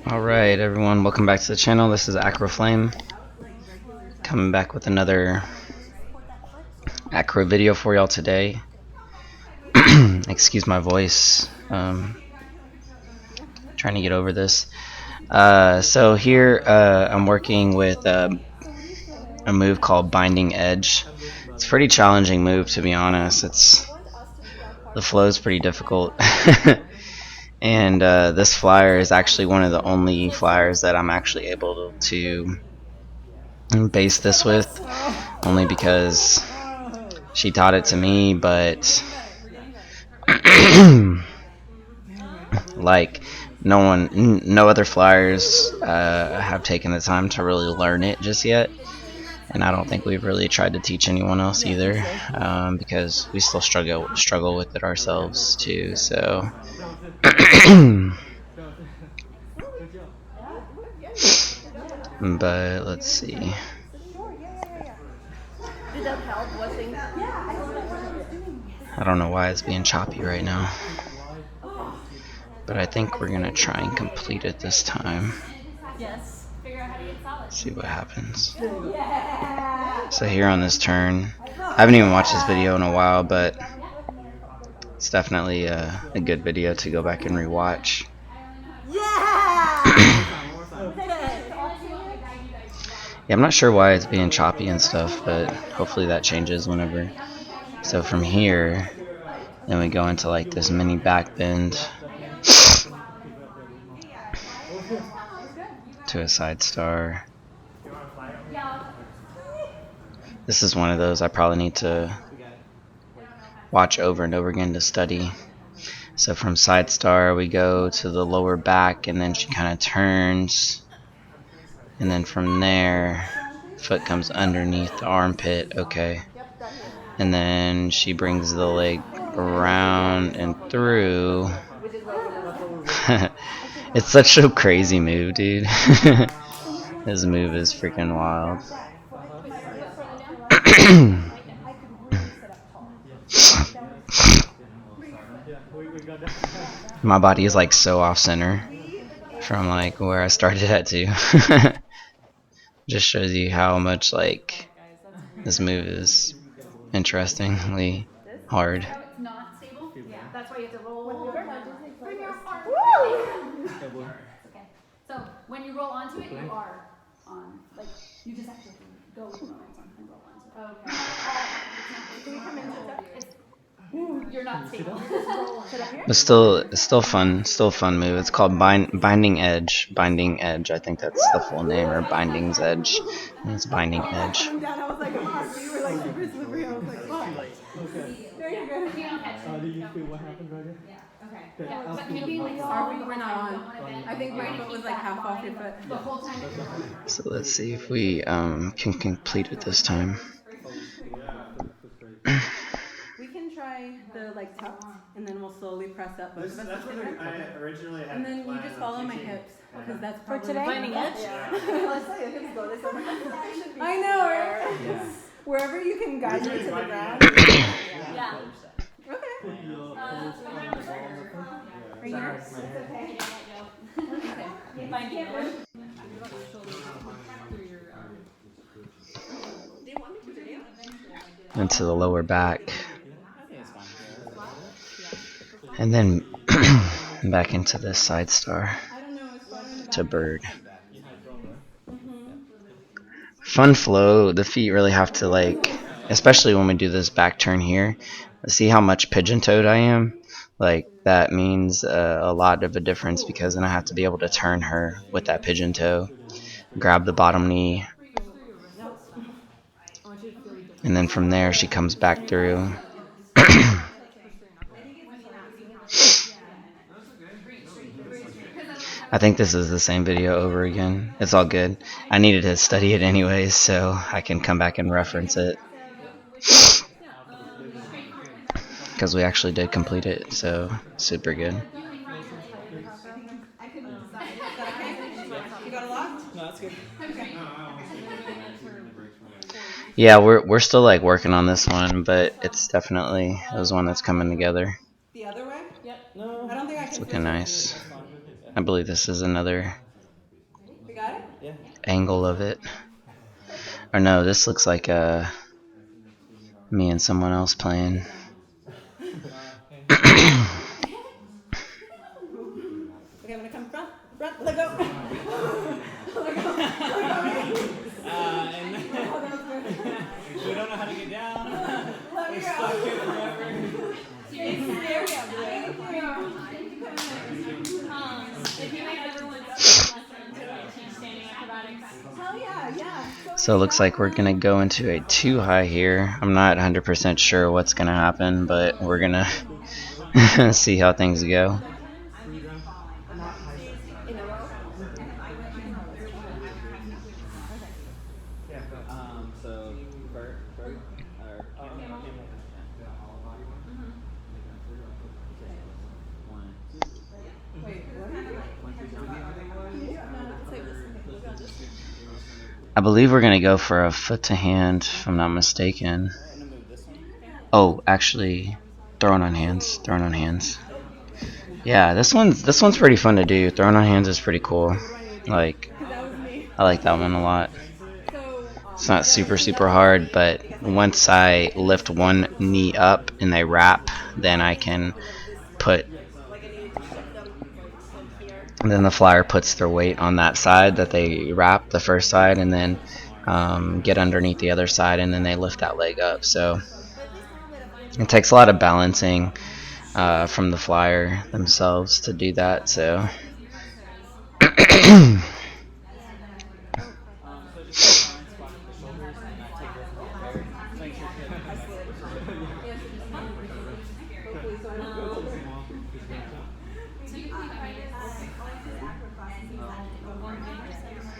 Alright everyone, welcome back to the channel. This is Acro coming back with another acro video for y'all today. Excuse my voice, trying to get over this. So here I'm working with a move called Binding Edge. It's a pretty challenging move, to be honest. The flow is pretty difficult. And this flyer is actually one of the only flyers that I'm actually able to base this with, only because she taught it to me, but like no other flyers have taken the time to really learn it just yet, and I don't think we've really tried to teach anyone else either, because we still struggle with it ourselves too. So but let's see. I don't know why it's being choppy right now, but I think we're gonna try and complete it this time. See what happens. So here on this turn, I haven't even watched this video in a while, but it's definitely a good video to go back and rewatch. Yeah, I'm not sure why it's being choppy and stuff, but hopefully that changes whenever. So from here, then we go into like this mini back bend to a side star. This is one of those I probably need to watch over and over again to study. So from side star we go to the lower back, and then she kind of turns, and then from there foot comes underneath the armpit. Okay, and then she brings the leg around and through. It's such a crazy move, dude. This move is freaking wild. My body is like so off center from like where I started at too. Just shows you how much like this move is interestingly hard. That's why you have to roll over. Bring your heart. Okay. So when you roll onto it, you are on. Like you just have to go with the momentum and roll onto it. Okay. Can you come into that? You're not stable. But still fun move. It's called Binding Edge. Binding Edge. I think that's the full name, or Binding's Edge. And it's Binding Edge. I was like, oh, you were like super slippery. I was like, oh. There you go. Do you feel what happened right here? Yeah. Okay. Yeah. But maybe like our feet were not on. I think my foot was like half off your foot the whole time. So let's see if we can complete it this time. We can try the like tucked, and then we'll slowly press up. That's what I originally had. And then you just follow my hips, because that's For probably today? Binding Edge. Yeah. I know, right? Yeah. Wherever you can guide me to the ground. Yeah. Okay. Are you nervous? Okay. Into the lower back, and then back into this side star to bird. Fun flow. The feet really have to, like, especially when we do this back turn here, see how much pigeon-toed I am. Like, that means a lot of a difference, because then I have to be able to turn her with that pigeon toe, grab the bottom knee, and then from there she comes back through. I think this is the same video over again. It's all good. I needed to study it anyways, so I can come back and reference it, because we actually did complete it, so super good. You got a lot? No, that's good. Yeah, we're still like working on this one, but it was one that's coming together. The other way? No. I don't think I It's can. looking nice. I believe this is another angle of it. Or no, this looks like me and someone else playing. Okay, I'm gonna come front, let go. Let go. And we don't know how to get down. Let me We're stuck go. here forever. If you make everyone lesson to teach standing acrobatics. Hell yeah. So it looks like we're going to go into a 2 high here. I'm not 100% sure what's going to happen, but we're going to see how things go. In a row. So Bert, or Wait, I believe we're going to go for a foot to hand, if I'm not mistaken. Oh, actually, throwing on hands. Yeah, this one's pretty fun to do. Throwing on hands is pretty cool. Like, I like that one a lot. It's not super hard, but once I lift one knee up and they wrap, then I can put. And then the flyer puts their weight on that side that they wrap, the first side, and then get underneath the other side, and then they lift that leg up. So it takes a lot of balancing from the flyer themselves to do that. So.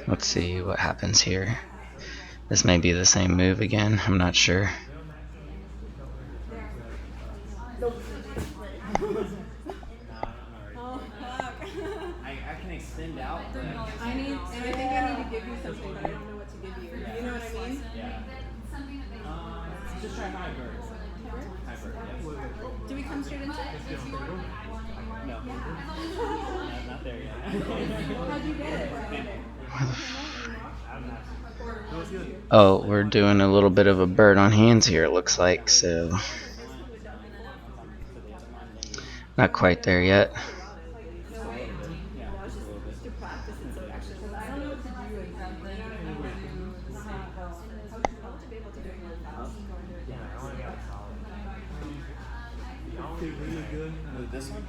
Let's see what happens here. This may be the same move again. I'm not sure. I can extend out. I think I need to give you something, but I don't know what to give you. You know what I mean? Yeah. Just try high bird. High bird, yes. Do we come straight into it? No. Not there yet. How'd you get it? Oh, we're doing a little bit of a bird on hands here, it looks like, so not quite there yet. This one?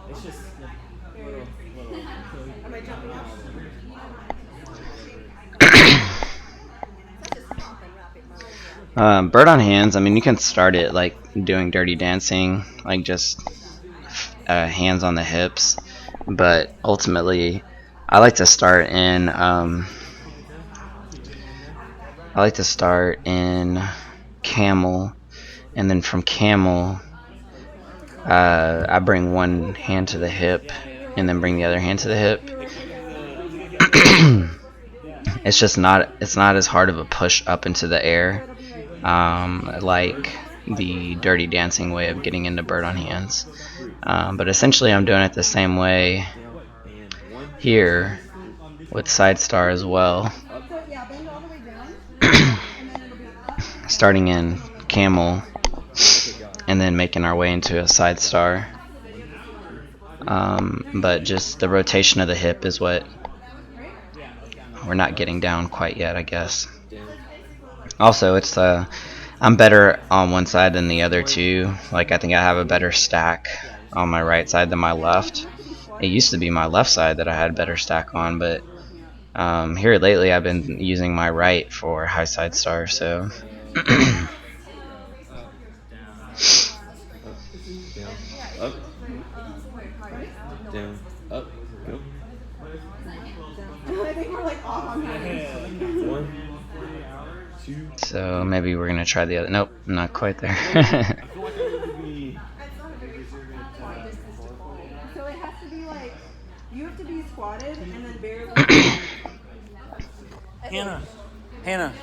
It's just little. Am I jumping up? Bird on hands, I mean, you can start it like doing dirty dancing, like just hands on the hips, but ultimately I like to start in camel, and then from camel I bring one hand to the hip and then bring the other hand to the hip. It's not as hard of a push up into the air like the dirty dancing way of getting into bird on hands, but essentially I'm doing it the same way here with side star as well. Starting in camel and then making our way into a side star, but just the rotation of the hip is what we're not getting down quite yet, I guess. Also, it's I'm better on one side than the other too. Like, I think I have a better stack on my right side than my left. It used to be my left side that I had better stack on, but here lately I've been using my right for high side star, so Up. Down. Up. Go. I think we're like off on that. 1, 2. so maybe we're gonna try the other. Nope, not quite there. I feel like I need to be. So it has to be like, you have to be squatted and then barely. Hannah.